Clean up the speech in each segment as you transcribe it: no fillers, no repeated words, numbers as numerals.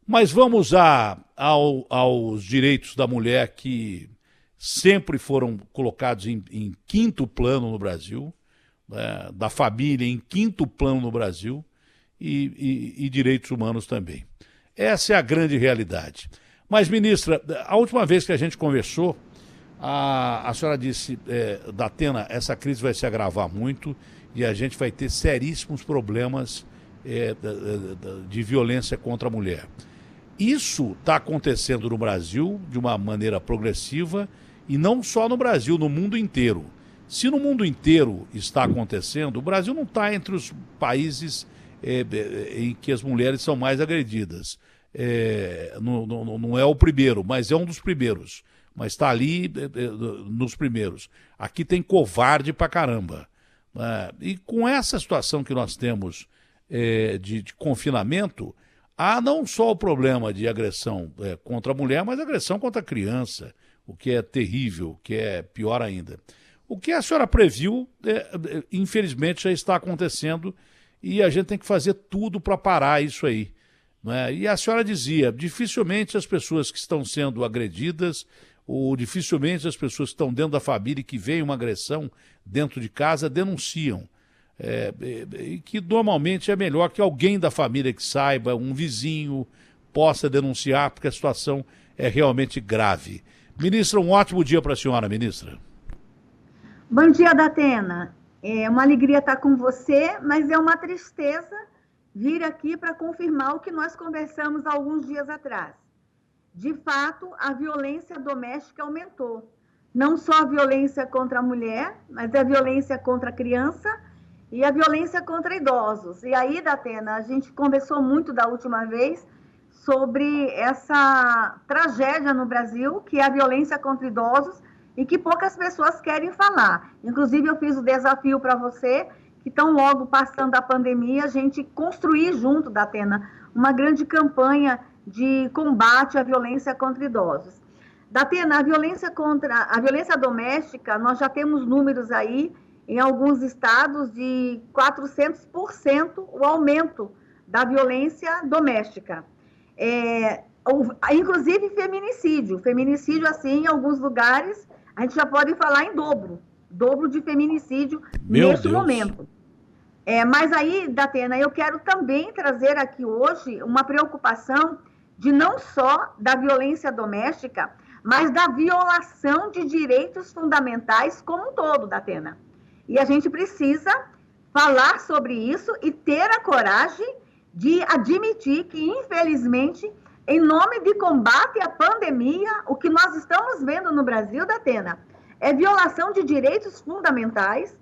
Mas vamos aos direitos da mulher que sempre foram colocados em quinto plano no Brasil, né, da família em quinto plano no Brasil e direitos humanos também. Essa é a grande realidade. Mas, ministra, a última vez que a gente conversou, a senhora disse, Datena, essa crise vai se agravar muito e a gente vai ter seríssimos problemas de violência contra a mulher. Isso está acontecendo no Brasil de uma maneira progressiva e não só no Brasil, no mundo inteiro. Se no mundo inteiro está acontecendo, o Brasil não está entre os países em que as mulheres são mais agredidas. Não é o primeiro, mas é um dos primeiros. Mas está ali nos primeiros. Aqui tem covarde pra caramba. E com essa situação que nós temos de confinamento, há não só o problema de agressão contra a mulher, mas agressão contra a criança, o que é terrível, o que é pior ainda. O que a senhora previu, infelizmente, já está acontecendo e a gente tem que fazer tudo para parar isso aí. Né? E a senhora dizia, dificilmente as pessoas que estão sendo agredidas ou dificilmente as pessoas que estão dentro da família e que veem uma agressão dentro de casa denunciam. E que normalmente é melhor que alguém da família que saiba, um vizinho, possa denunciar, porque a situação é realmente grave. Ministra, um ótimo dia para a senhora, ministra. Bom dia, Datena. É uma alegria estar com você, mas é uma tristeza vir aqui para confirmar o que nós conversamos há alguns dias atrás. De fato, a violência doméstica aumentou. Não só a violência contra a mulher, mas a violência contra a criança e a violência contra idosos. E aí, Datena, a gente conversou muito da última vez sobre essa tragédia no Brasil, que é a violência contra idosos, e que poucas pessoas querem falar. Inclusive, eu fiz o desafio para você, que tão logo passando a pandemia, a gente construir junto, Datena, uma grande campanha de combate à violência contra idosos. Datena, a violência doméstica, nós já temos números aí, em alguns estados, de 400% o aumento da violência doméstica. Inclusive feminicídio. Feminicídio, assim, em alguns lugares, a gente já pode falar em dobro de feminicídio neste momento. Mas aí, Datena, eu quero também trazer aqui hoje uma preocupação de não só da violência doméstica, mas da violação de direitos fundamentais como um todo, Datena. E a gente precisa falar sobre isso e ter a coragem de admitir que, infelizmente, em nome de combate à pandemia, o que nós estamos vendo no Brasil, Datena, é violação de direitos fundamentais,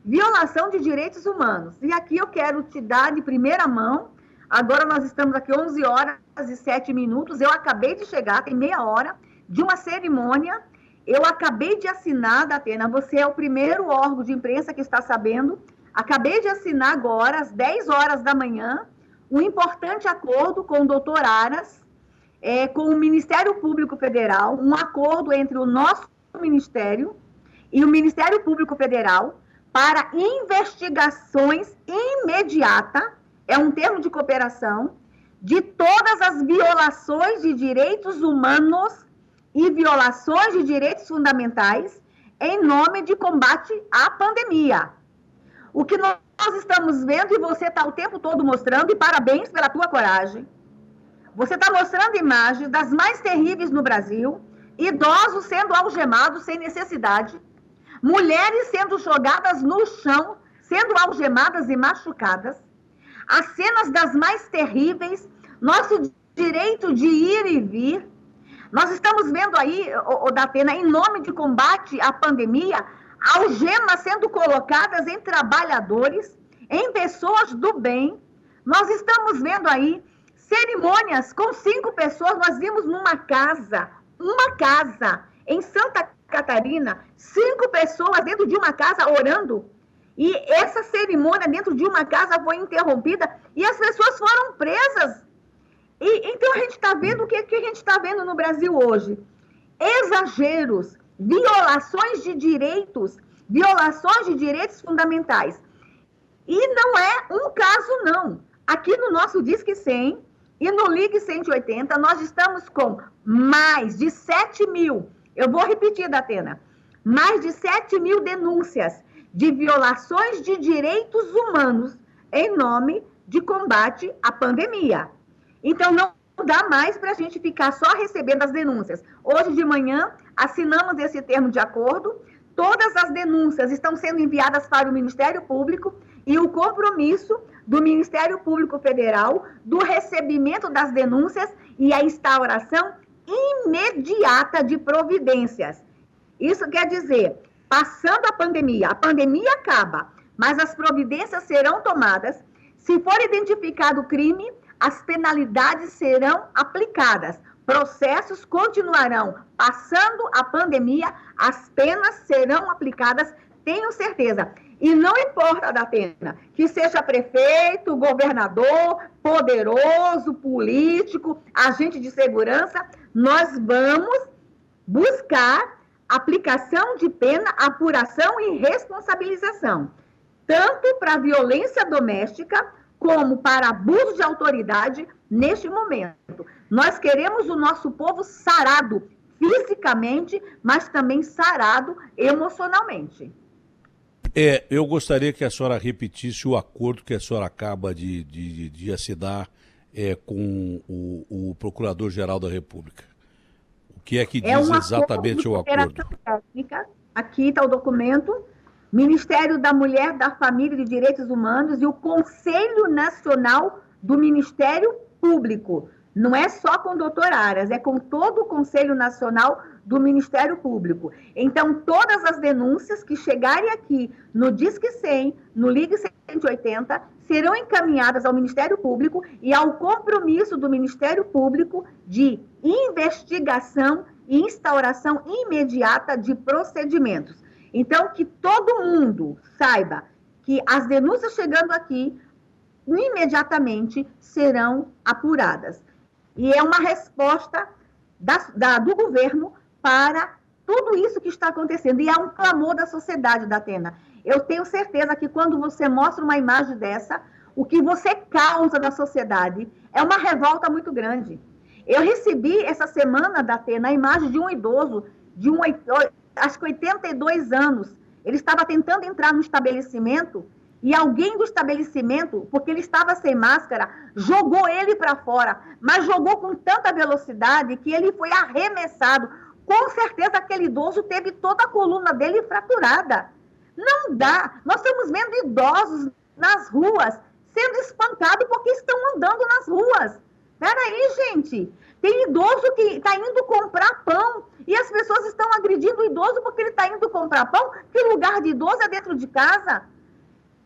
violação de direitos humanos. E aqui eu quero te dar de primeira mão, agora nós estamos aqui 11 horas e 7 minutos, eu acabei de chegar, tem meia hora, de uma cerimônia, eu acabei de assinar, Datena, você é o primeiro órgão de imprensa que está sabendo, acabei de assinar agora, às 10 horas da manhã, um importante acordo com o doutor Aras, com o Ministério Público Federal, um acordo entre o nosso Ministério e o Ministério Público Federal para investigações imediatas, é um termo de cooperação, de todas as violações de direitos humanos e violações de direitos fundamentais em nome de combate à pandemia. O que nós estamos vendo, e você está o tempo todo mostrando, e parabéns pela tua coragem, você está mostrando imagens das mais terríveis no Brasil, idosos sendo algemados sem necessidade, mulheres sendo jogadas no chão, sendo algemadas e machucadas, as cenas das mais terríveis, nosso direito de ir e vir. Nós estamos vendo aí, Datena, em nome de combate à pandemia, algemas sendo colocadas em trabalhadores, em pessoas do bem. Nós estamos vendo aí cerimônias com 5 pessoas. Nós vimos numa casa, em Santa Catarina, 5 pessoas dentro de uma casa orando. E essa cerimônia dentro de uma casa foi interrompida e as pessoas foram presas. Então a gente está vendo o que a gente está vendo no Brasil hoje. Exageros, violações de direitos fundamentais. E não é um caso, não. Aqui no nosso Disque 100, E no Ligue 180, nós estamos com mais de 7 mil, eu vou repetir, Datena, mais de 7 mil denúncias de violações de direitos humanos em nome de combate à pandemia. Então, não dá mais para a gente ficar só recebendo as denúncias. Hoje de manhã, assinamos esse termo de acordo, todas as denúncias estão sendo enviadas para o Ministério Público e o compromisso do Ministério Público Federal do recebimento das denúncias e a instauração imediata de providências. Isso quer dizer, passando a pandemia acaba, mas as providências serão tomadas. Se for identificado o crime, as penalidades serão aplicadas. Processos continuarão. Passando a pandemia, as penas serão aplicadas, tenho certeza. E não importa, Datena, que seja prefeito, governador, poderoso, político, agente de segurança, nós vamos buscar aplicação de pena, apuração e responsabilização, tanto para violência doméstica como para abuso de autoridade neste momento. Nós queremos o nosso povo sarado fisicamente, mas também sarado emocionalmente. Eu gostaria que a senhora repetisse o acordo que a senhora acaba de assinar com o Procurador-Geral da República. O que é que diz exatamente o acordo? Técnica. Aqui está o documento. Ministério da Mulher, da Família e de Direitos Humanos e o Conselho Nacional do Ministério Público. Não é só com o doutor Aras, é com todo o Conselho Nacional do Ministério Público. Então, todas as denúncias que chegarem aqui no Disque 100, no Ligue 180, serão encaminhadas ao Ministério Público e ao compromisso do Ministério Público de investigação e instauração imediata de procedimentos. Então, que todo mundo saiba que as denúncias chegando aqui, imediatamente serão apuradas. E é uma resposta do governo para tudo isso que está acontecendo. E é um clamor da sociedade, Datena. Eu tenho certeza que quando você mostra uma imagem dessa, o que você causa na sociedade é uma revolta muito grande. Eu recebi essa semana, Datena, a imagem de um idoso, acho que 82 anos. Ele estava tentando entrar no estabelecimento e alguém do estabelecimento, porque ele estava sem máscara, jogou ele para fora, mas jogou com tanta velocidade que ele foi arremessado. Com certeza aquele idoso teve toda a coluna dele fraturada. Não dá. Nós estamos vendo idosos nas ruas sendo espancados porque estão andando nas ruas. Peraí, gente. Tem idoso que está indo comprar pão e as pessoas estão agredindo o idoso porque ele está indo comprar pão, que o lugar de idoso é dentro de casa.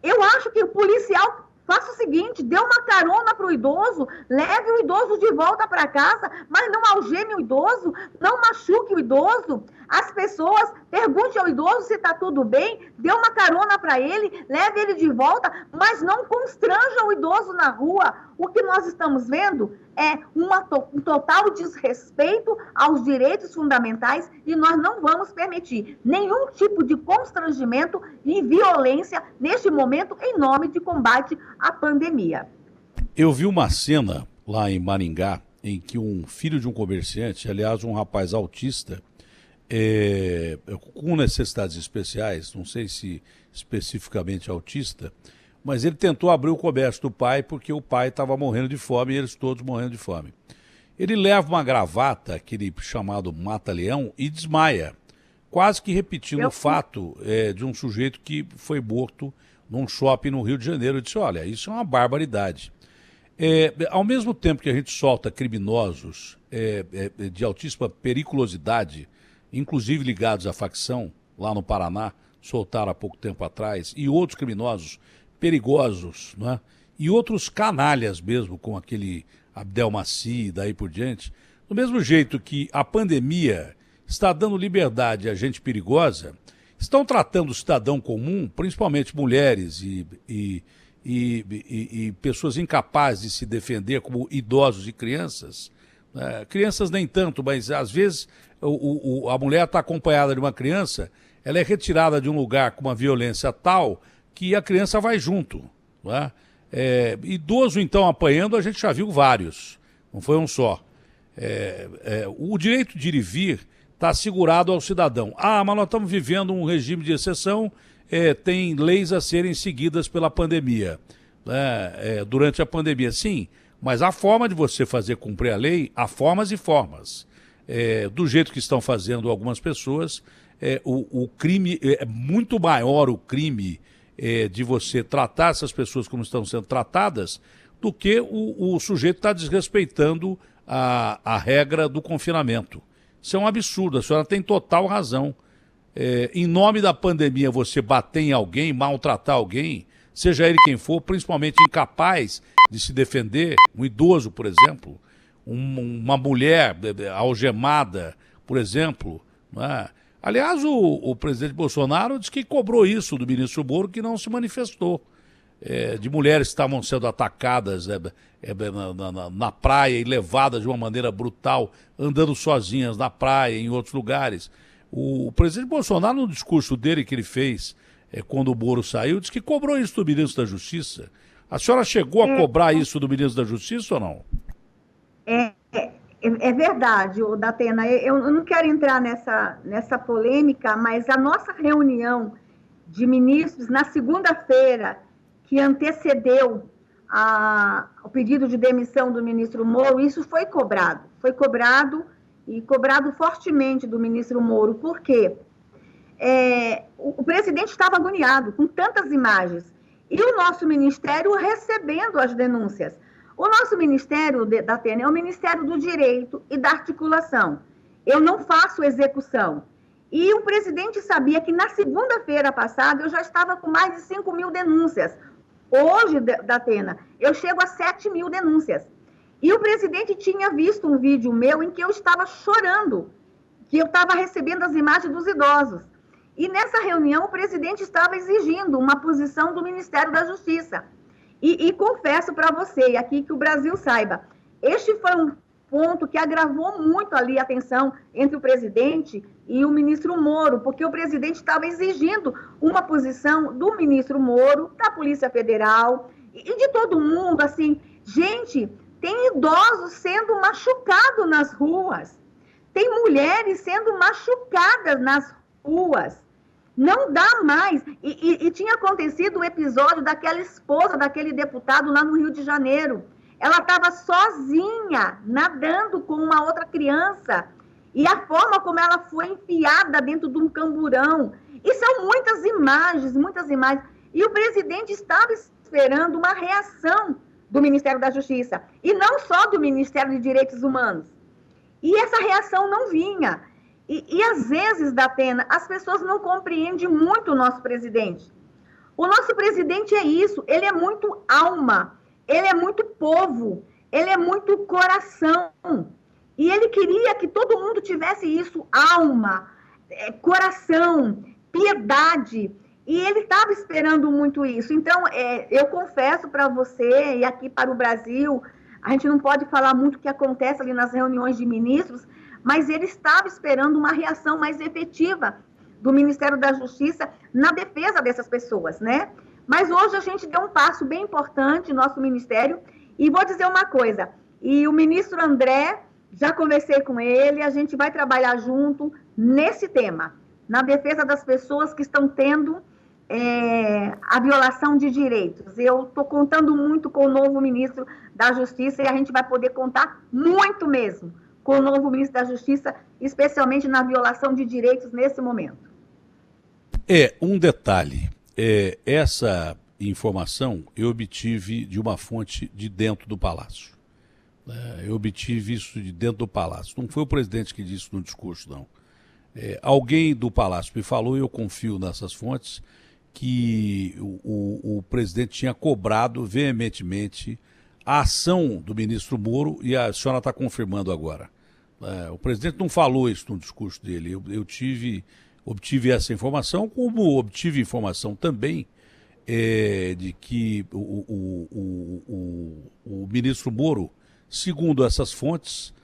Eu acho que o policial faça o seguinte, dê uma carona para o idoso, leve o idoso de volta para casa, mas não algeme o idoso, não machuque o idoso. As pessoas, pergunte ao idoso se está tudo bem, dê uma carona para ele, leve ele de volta, mas não constranja o idoso na rua. O que nós estamos vendo é um total desrespeito aos direitos fundamentais e nós não vamos permitir nenhum tipo de constrangimento e violência neste momento em nome de combate à pandemia. Eu vi uma cena lá em Maringá em que um filho de um comerciante, aliás, um rapaz autista, com necessidades especiais, não sei se especificamente autista, mas ele tentou abrir o comércio do pai porque o pai estava morrendo de fome e eles todos morrendo de fome. Ele leva uma gravata, aquele chamado mata-leão, e desmaia, quase que repetindo o fato de um sujeito que foi morto num shopping no Rio de Janeiro. Eu disse, olha, isso é uma barbaridade. Ao mesmo tempo que a gente solta criminosos de altíssima periculosidade, inclusive ligados à facção, lá no Paraná, soltaram há pouco tempo atrás, e outros criminosos perigosos, né? E outros canalhas mesmo, com aquele Abdel Maci e daí por diante, do mesmo jeito que a pandemia está dando liberdade a gente perigosa, estão tratando o cidadão comum, principalmente mulheres e pessoas incapazes de se defender, como idosos e crianças. Crianças nem tanto, mas às vezes a mulher está acompanhada de uma criança, ela é retirada de um lugar com uma violência tal que a criança vai junto. Não é? Idoso, então, apanhando, a gente já viu vários. não foi um só. O direito de ir e vir está assegurado ao cidadão. Ah, mas nós estamos vivendo um regime de exceção, tem leis a serem seguidas pela pandemia, durante a pandemia. Sim, mas a forma de você fazer cumprir a lei, há formas e formas. Do jeito que estão fazendo algumas pessoas, o crime, é muito maior o crime de você tratar essas pessoas como estão sendo tratadas do que o sujeito está desrespeitando a regra do confinamento. Isso é um absurdo, a senhora tem total razão. Em nome da pandemia, você bater em alguém, maltratar alguém, seja ele quem for, principalmente incapaz de se defender, um idoso, por exemplo, uma mulher algemada, por exemplo, não é? Aliás, o presidente Bolsonaro disse que cobrou isso do ministro Moro, que não se manifestou. De mulheres que estavam sendo atacadas na praia e levadas de uma maneira brutal, andando sozinhas na praia, em outros lugares. O presidente Bolsonaro, no discurso dele que ele fez quando o Moro saiu, disse que cobrou isso do ministro da Justiça. A senhora chegou a cobrar isso do ministro da Justiça ou não? É verdade, Datena. Eu não quero entrar nessa polêmica, mas a nossa reunião de ministros na segunda-feira, que antecedeu o pedido de demissão do ministro Moro, isso foi cobrado. Foi cobrado e cobrado fortemente do ministro Moro. Por quê? O presidente estava agoniado com tantas imagens. E o nosso ministério recebendo as denúncias. O nosso ministério, Datena, é o Ministério do Direito e da Articulação. Eu não faço execução. E o presidente sabia que na segunda-feira passada eu já estava com mais de 5 mil denúncias. Hoje, Datena, eu chego a 7 mil denúncias. E o presidente tinha visto um vídeo meu em que eu estava chorando, que eu estava recebendo as imagens dos idosos. E nessa reunião o presidente estava exigindo uma posição do Ministério da Justiça. E confesso para você, e aqui que o Brasil saiba, este foi um ponto que agravou muito ali a tensão entre o presidente e o ministro Moro, porque o presidente estava exigindo uma posição do ministro Moro, da Polícia Federal e de todo mundo, assim, gente, tem idosos sendo machucados nas ruas, tem mulheres sendo machucadas nas ruas, não dá mais. E tinha acontecido o episódio daquela esposa daquele deputado lá no Rio de Janeiro. Ela estava sozinha, nadando com uma outra criança. E a forma como ela foi enfiada dentro de um camburão. E são muitas imagens, muitas imagens. E o presidente estava esperando uma reação do Ministério da Justiça. E não só do Ministério de Direitos Humanos. E essa reação não vinha. E às vezes, Datena, as pessoas não compreendem muito o nosso presidente. O nosso presidente é isso, ele é muito alma, ele é muito povo, ele é muito coração. E ele queria que todo mundo tivesse isso, alma, coração, piedade. E ele estava esperando muito isso. Então, eu confesso para você e aqui para o Brasil, a gente não pode falar muito o que acontece ali nas reuniões de ministros, mas ele estava esperando uma reação mais efetiva do Ministério da Justiça na defesa dessas pessoas, né? Mas hoje a gente deu um passo bem importante, nosso ministério, e vou dizer uma coisa, e o ministro André, já conversei com ele, a gente vai trabalhar junto nesse tema, na defesa das pessoas que estão tendo a violação de direitos. Eu estou contando muito com o novo ministro da Justiça e a gente vai poder contar muito mesmo com o novo ministro da Justiça, especialmente na violação de direitos nesse momento. Um detalhe, essa informação eu obtive de uma fonte de dentro do Palácio. Eu obtive isso de dentro do Palácio. Não foi o presidente que disse no discurso, não. Alguém do Palácio me falou, e eu confio nessas fontes, que o presidente tinha cobrado veementemente a ação do ministro Moro, e a senhora está confirmando agora. O presidente não falou isso no discurso dele. Eu obtive essa informação, como obtive informação também de que o ministro Moro, segundo essas fontes,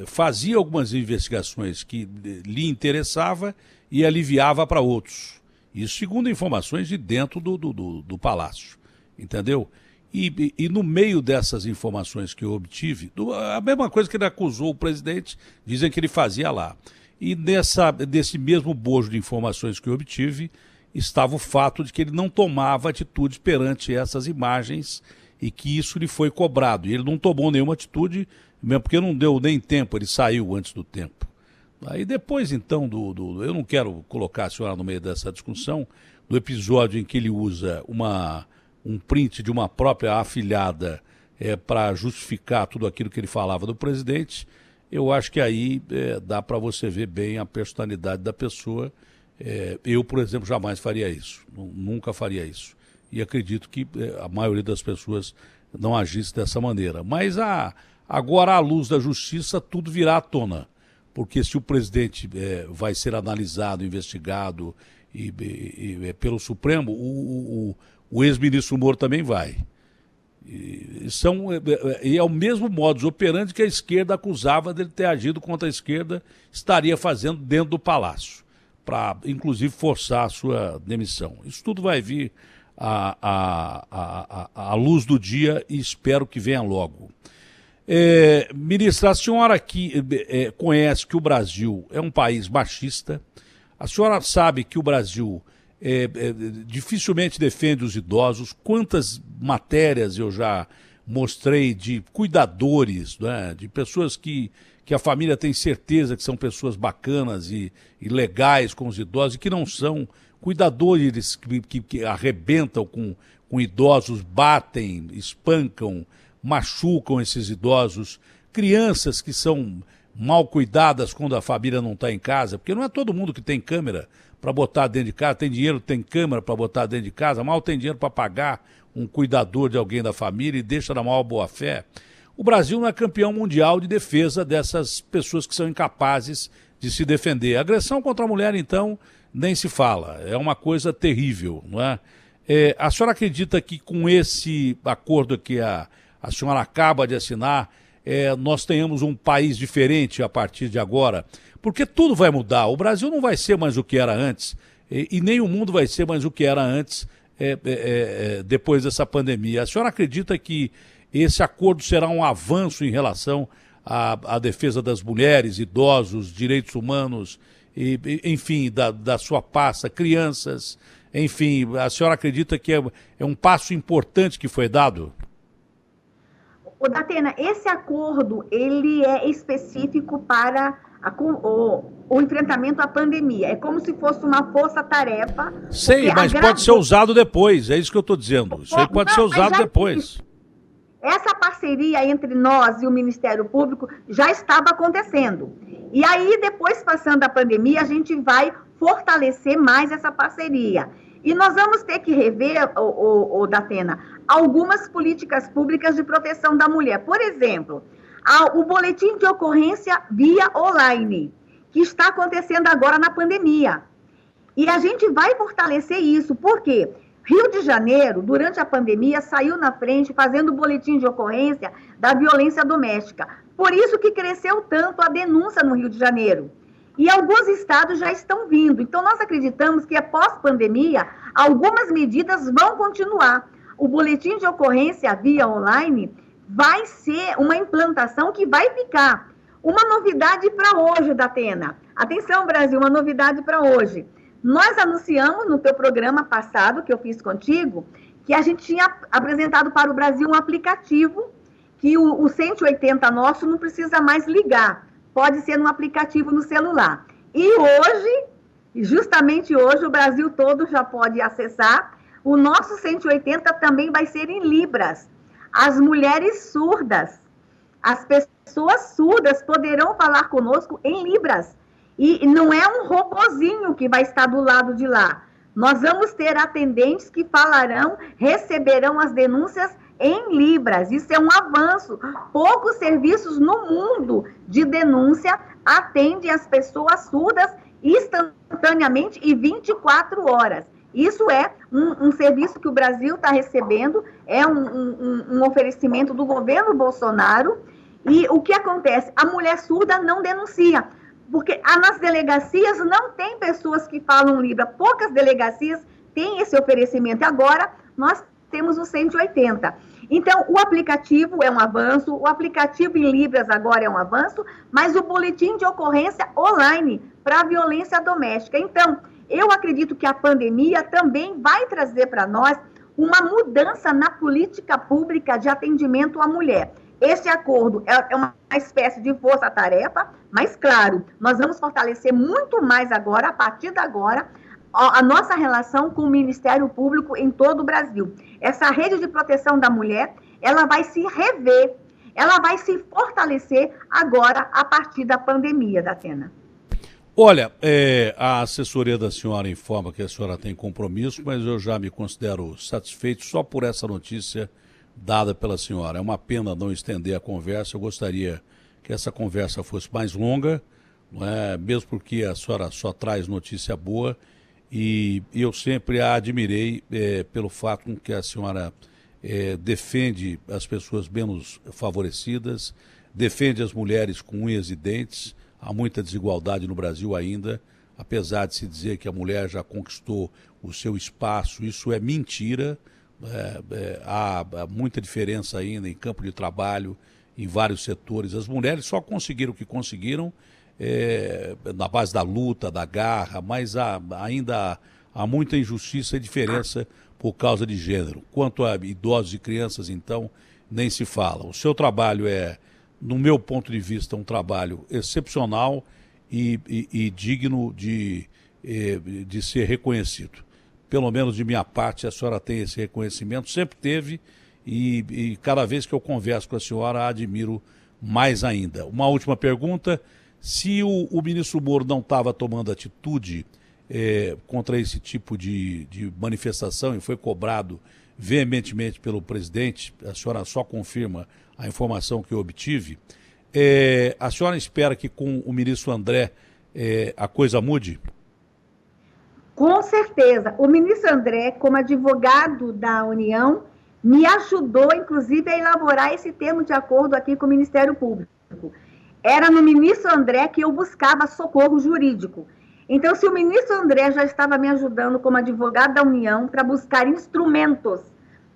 fazia algumas investigações que lhe interessava e aliviava para outros. Isso segundo informações de dentro do Palácio, entendeu? E no meio dessas informações que eu obtive, a mesma coisa que ele acusou o presidente, dizem que ele fazia lá. E desse mesmo bojo de informações que eu obtive, estava o fato de que ele não tomava atitude perante essas imagens e que isso lhe foi cobrado. E ele não tomou nenhuma atitude, mesmo porque não deu nem tempo, ele saiu antes do tempo. Aí depois, então, eu não quero colocar a senhora no meio dessa discussão, do episódio em que ele usa um print de uma própria afilhada para justificar tudo aquilo que ele falava do presidente, eu acho que aí dá para você ver bem a personalidade da pessoa. Eu, por exemplo, jamais faria isso, nunca faria isso. E acredito que a maioria das pessoas não agisse dessa maneira. Mas agora, à luz da justiça, tudo virá à tona. Porque se o presidente vai ser analisado, investigado pelo Supremo, o ex-ministro Moro também vai. E é o mesmo modus operandi que a esquerda acusava dele ter agido contra a esquerda, estaria fazendo dentro do Palácio, para, inclusive, forçar a sua demissão. Isso tudo vai vir à luz do dia e espero que venha logo. Ministra, a senhora aqui conhece que o Brasil é um país machista. A senhora sabe que o Brasil dificilmente defende os idosos. Quantas matérias eu já mostrei de cuidadores, né, de pessoas que a família tem certeza que são pessoas bacanas e legais com os idosos e que não são, cuidadores que arrebentam com idosos, batem, espancam, machucam esses idosos, crianças que são mal cuidadas quando a família não está em casa, porque não é todo mundo que tem câmera para botar dentro de casa, tem dinheiro, tem câmera para botar dentro de casa, mal tem dinheiro para pagar um cuidador de alguém da família e deixa na maior boa-fé. O Brasil não é campeão mundial de defesa dessas pessoas que são incapazes de se defender. A agressão contra a mulher, então, nem se fala, é uma coisa terrível, não é? A senhora acredita que com esse acordo que a senhora acaba de assinar, nós tenhamos um país diferente a partir de agora? Porque tudo vai mudar. O Brasil não vai ser mais o que era antes e nem o mundo vai ser mais o que era antes depois dessa pandemia. A senhora acredita que esse acordo será um avanço em relação à defesa das mulheres, idosos, direitos humanos, enfim, da sua pasta, crianças, enfim, a senhora acredita que é um passo importante que foi dado? Ô, Datena, esse acordo, ele é específico para o enfrentamento à pandemia. É como se fosse uma força-tarefa. Sei, mas pode ser usado depois, é isso que eu estou dizendo. Isso aí pode ser usado depois. Essa parceria entre nós e o Ministério Público já estava acontecendo. E aí, depois, passando a pandemia, a gente vai fortalecer mais essa parceria. E nós vamos ter que rever, Datena, algumas políticas públicas de proteção da mulher. Por exemplo, o boletim de ocorrência via online, que está acontecendo agora na pandemia. E a gente vai fortalecer isso, por quê? Rio de Janeiro, durante a pandemia, saiu na frente fazendo boletim de ocorrência da violência doméstica. Por isso que cresceu tanto a denúncia no Rio de Janeiro. E alguns estados já estão vindo. Então, nós acreditamos que, após pandemia, algumas medidas vão continuar. O boletim de ocorrência via online vai ser uma implantação que vai ficar. Uma novidade para hoje, Datena. Atenção, Brasil, uma novidade para hoje. Nós anunciamos no teu programa passado, que eu fiz contigo, que a gente tinha apresentado para o Brasil um aplicativo que o 180 nosso não precisa mais ligar. Pode ser um aplicativo no celular. E hoje, justamente hoje, o Brasil todo já pode acessar. O nosso 180 também vai ser em Libras. As mulheres surdas, as pessoas surdas poderão falar conosco em Libras. E não é um robozinho que vai estar do lado de lá. Nós vamos ter atendentes que falarão, receberão as denúncias em Libras. Isso é um avanço. Poucos serviços no mundo de denúncia atendem as pessoas surdas instantaneamente e 24 horas. Isso é um serviço que o Brasil está recebendo, é um oferecimento do governo Bolsonaro. E o que acontece? A mulher surda não denuncia. Porque nas delegacias não tem pessoas que falam Libra. Poucas delegacias têm esse oferecimento. Agora, nós temos o 180. Então, o aplicativo é um avanço, o aplicativo em Libras agora é um avanço, mas o boletim de ocorrência online para a violência doméstica. Então, eu acredito que a pandemia também vai trazer para nós uma mudança na política pública de atendimento à mulher. Este acordo é uma espécie de força-tarefa, mas, claro, nós vamos fortalecer muito mais agora, a partir de agora, a nossa relação com o Ministério Público em todo o Brasil. Essa rede de proteção da mulher, ela vai se rever, ela vai se fortalecer agora, a partir da pandemia, Datena. Olha, a assessoria da senhora informa que a senhora tem compromisso, mas eu já me considero satisfeito só por essa notícia dada pela senhora. É uma pena não estender a conversa, eu gostaria que essa conversa fosse mais longa, não é? Mesmo porque a senhora só traz notícia boa, e eu sempre a admirei pelo fato com que a senhora defende as pessoas menos favorecidas, defende as mulheres com unhas e dentes. Há muita desigualdade no Brasil ainda, apesar de se dizer que a mulher já conquistou o seu espaço, isso é mentira. Há muita diferença ainda em campo de trabalho, em vários setores. As mulheres só conseguiram o que conseguiram na base da luta, da garra, mas ainda há muita injustiça e diferença por causa de gênero. Quanto a idosos e crianças, então, nem se fala. O seu trabalho no meu ponto de vista, um trabalho excepcional e digno de ser reconhecido. Pelo menos de minha parte, a senhora tem esse reconhecimento, sempre teve, e cada vez que eu converso com a senhora, a admiro mais ainda. Uma última pergunta: se o ministro Moro não estava tomando atitude contra esse tipo de manifestação e foi cobrado veementemente pelo presidente, a senhora só confirma a informação que eu obtive, a senhora espera que com o ministro André a coisa mude? Com certeza. O ministro André, como advogado da União, me ajudou, inclusive, a elaborar esse termo de acordo aqui com o Ministério Público. Era no ministro André que eu buscava socorro jurídico. Então, se o ministro André já estava me ajudando como advogado da União para buscar instrumentos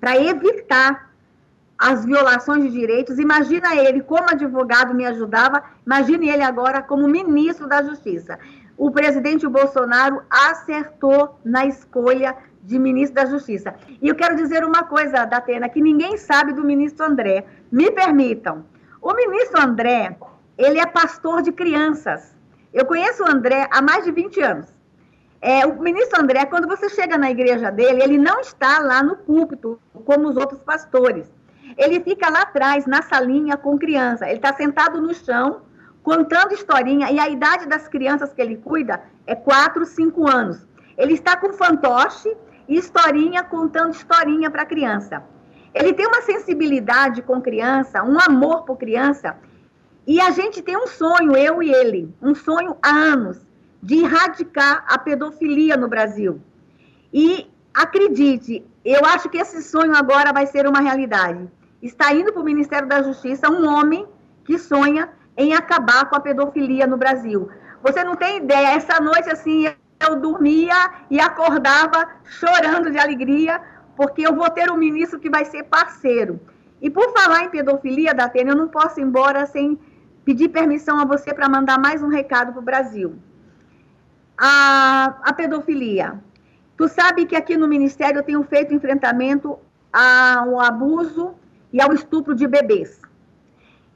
para evitar as violações de direitos, imagina ele como advogado me ajudava, imagine ele agora como ministro da Justiça. O presidente Bolsonaro acertou na escolha de ministro da Justiça. E eu quero dizer uma coisa, Datena, que ninguém sabe do ministro André. Me permitam. O ministro André, ele é pastor de crianças. Eu conheço o André há mais de 20 anos. O ministro André, quando você chega na igreja dele, ele não está lá no púlpito, como os outros pastores. Ele fica lá atrás, na salinha, com criança. Ele está sentado no chão, contando historinha, e a idade das crianças que ele cuida é 4, 5 anos. Ele está com fantoche e historinha, contando historinha para a criança. Ele tem uma sensibilidade com criança, um amor por criança, e a gente tem um sonho, eu e ele, um sonho há anos, de erradicar a pedofilia no Brasil. E acredite, eu acho que esse sonho agora vai ser uma realidade. Está indo para o Ministério da Justiça um homem que sonha em acabar com a pedofilia no Brasil. Você não tem ideia, essa noite assim eu dormia e acordava chorando de alegria, porque eu vou ter um ministro que vai ser parceiro. E por falar em pedofilia, Datena, eu não posso ir embora sem pedir permissão a você para mandar mais um recado para o Brasil. A pedofilia. Tu sabe que aqui no Ministério eu tenho feito enfrentamento ao abuso e ao estupro de bebês.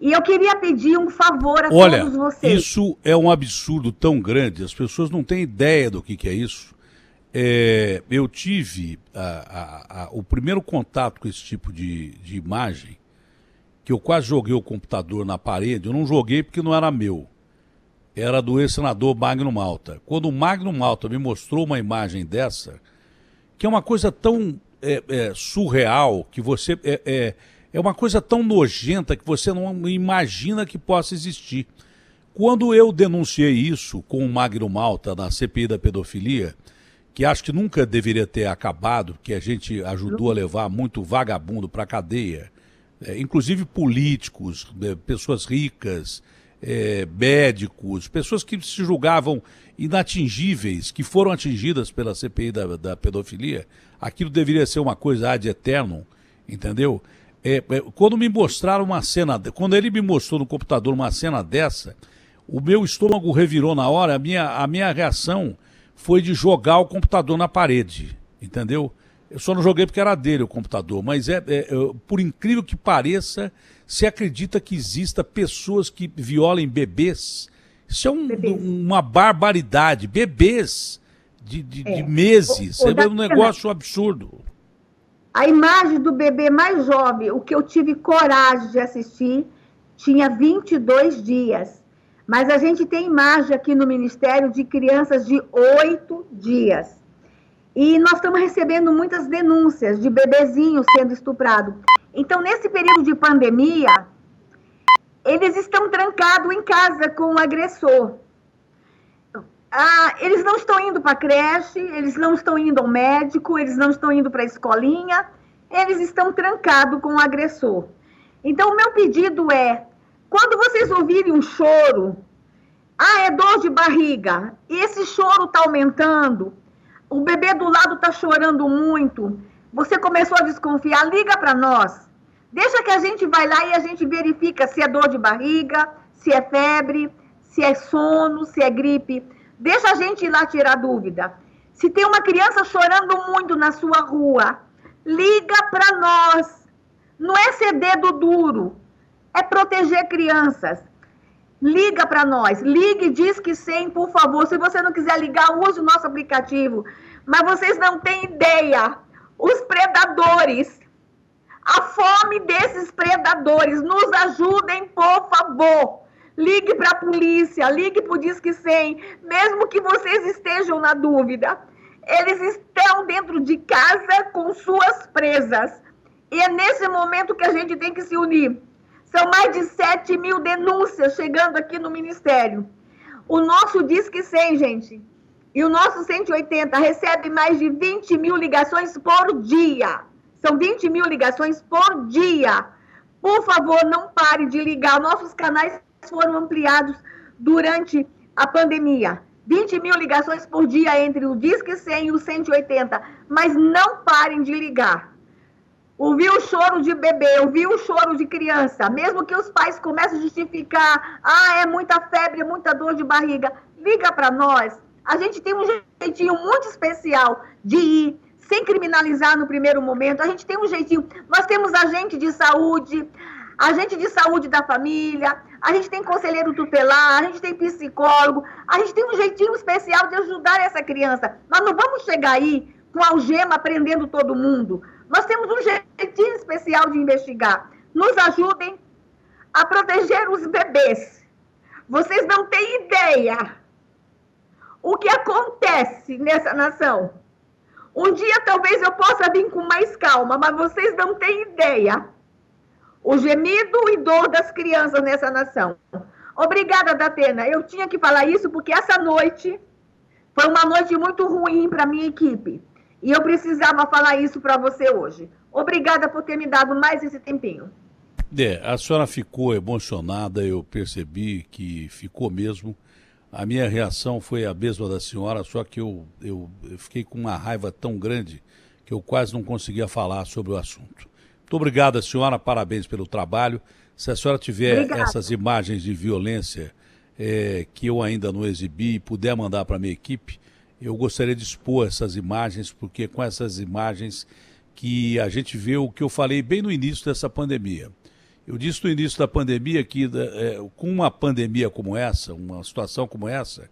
E eu queria pedir um favor a todos vocês. Olha, isso é um absurdo tão grande, as pessoas não têm ideia do que é isso. Eu tive o primeiro contato com esse tipo de imagem, que eu quase joguei o computador na parede. Eu não joguei porque não era meu, era do ex-senador Magno Malta. Quando o Magno Malta me mostrou uma imagem dessa, que é uma coisa tão surreal, que você... É uma coisa tão nojenta que você não imagina que possa existir. Quando eu denunciei isso com o Magno Malta na CPI da pedofilia, que acho que nunca deveria ter acabado, porque a gente ajudou a levar muito vagabundo para a cadeia, inclusive políticos, pessoas ricas, médicos, pessoas que se julgavam inatingíveis, que foram atingidas pela CPI da pedofilia, aquilo deveria ser uma coisa ad eternum, entendeu? Quando me mostraram uma cena, quando ele me mostrou no computador uma cena dessa, o meu estômago revirou na hora, a minha reação foi de jogar o computador na parede, entendeu? Eu só não joguei porque era dele o computador, mas por incrível que pareça, se acredita que exista pessoas que violem bebês. Isso é uma barbaridade. Bebês de meses. É um negócio absurdo. A imagem do bebê mais jovem, o que eu tive coragem de assistir, tinha 22 dias. Mas a gente tem imagem aqui no Ministério de crianças de 8 dias. E nós estamos recebendo muitas denúncias de bebezinhos sendo estuprados. Então, nesse período de pandemia, eles estão trancados em casa com o agressor. Eles não estão indo para a creche, eles não estão indo ao médico, eles não estão indo para a escolinha, eles estão trancados com o agressor. Então, o meu pedido é, quando vocês ouvirem um choro, é dor de barriga, e esse choro está aumentando, o bebê do lado está chorando muito, você começou a desconfiar, liga para nós. Deixa que a gente vai lá e a gente verifica se é dor de barriga, se é febre, se é sono, se é gripe. Deixa a gente ir lá tirar dúvida. Se tem uma criança chorando muito na sua rua, liga para nós. Não é ser dedo duro, é proteger crianças. Liga para nós, ligue e diz que sim, por favor. Se você não quiser ligar, use o nosso aplicativo. Mas vocês não têm ideia. Os predadores, a fome desses predadores, nos ajudem, por favor. Ligue para a polícia, ligue para o Disque 100, mesmo que vocês estejam na dúvida. Eles estão dentro de casa com suas presas. E é nesse momento que a gente tem que se unir. São mais de 7 mil denúncias chegando aqui no Ministério. O nosso Disque 100, gente, e o nosso 180 recebe mais de 20 mil ligações por dia. São 20 mil ligações por dia. Por favor, não pare de ligar. Nossos canais foram ampliados durante a pandemia. 20 mil ligações por dia entre o Disque 100 e o 180. Mas não parem de ligar. Ouvi o choro de bebê, ouvi o choro de criança. Mesmo que os pais comecem a justificar, é muita febre, é muita dor de barriga. Liga para nós. A gente tem um jeitinho muito especial de ir, sem criminalizar no primeiro momento. A gente tem um jeitinho. Nós temos agente de saúde da família, a gente tem conselheiro tutelar, a gente tem psicólogo, a gente tem um jeitinho especial de ajudar essa criança. Nós não vamos chegar aí com algema prendendo todo mundo. Nós temos um jeitinho especial de investigar. Nos ajudem a proteger os bebês. Vocês não têm ideia o que acontece nessa nação. Um dia talvez eu possa vir com mais calma, mas vocês não têm ideia o gemido e dor das crianças nessa nação. Obrigada, Datena. Eu tinha que falar isso porque essa noite foi uma noite muito ruim para a minha equipe. E eu precisava falar isso para você hoje. Obrigada por ter me dado mais esse tempinho. A senhora ficou emocionada, eu percebi que ficou mesmo. A minha reação foi a mesma da senhora, só que eu fiquei com uma raiva tão grande que eu quase não conseguia falar sobre o assunto. Muito obrigado, senhora, parabéns pelo trabalho. Se a senhora tiver essas imagens de violência que eu ainda não exibi e puder mandar para a minha equipe, eu gostaria de expor essas imagens, porque com essas imagens que a gente vê o que eu falei bem no início dessa pandemia. Eu disse no início da pandemia que com uma pandemia como essa, uma situação como essa,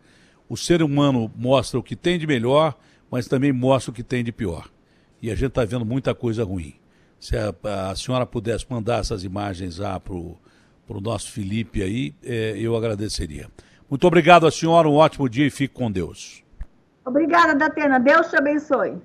o ser humano mostra o que tem de melhor, mas também mostra o que tem de pior. E a gente está vendo muita coisa ruim. Se a senhora pudesse mandar essas imagens lá para o nosso Felipe aí, eu agradeceria. Muito obrigado à senhora, um ótimo dia e fique com Deus. Obrigada, Datena. Deus te abençoe.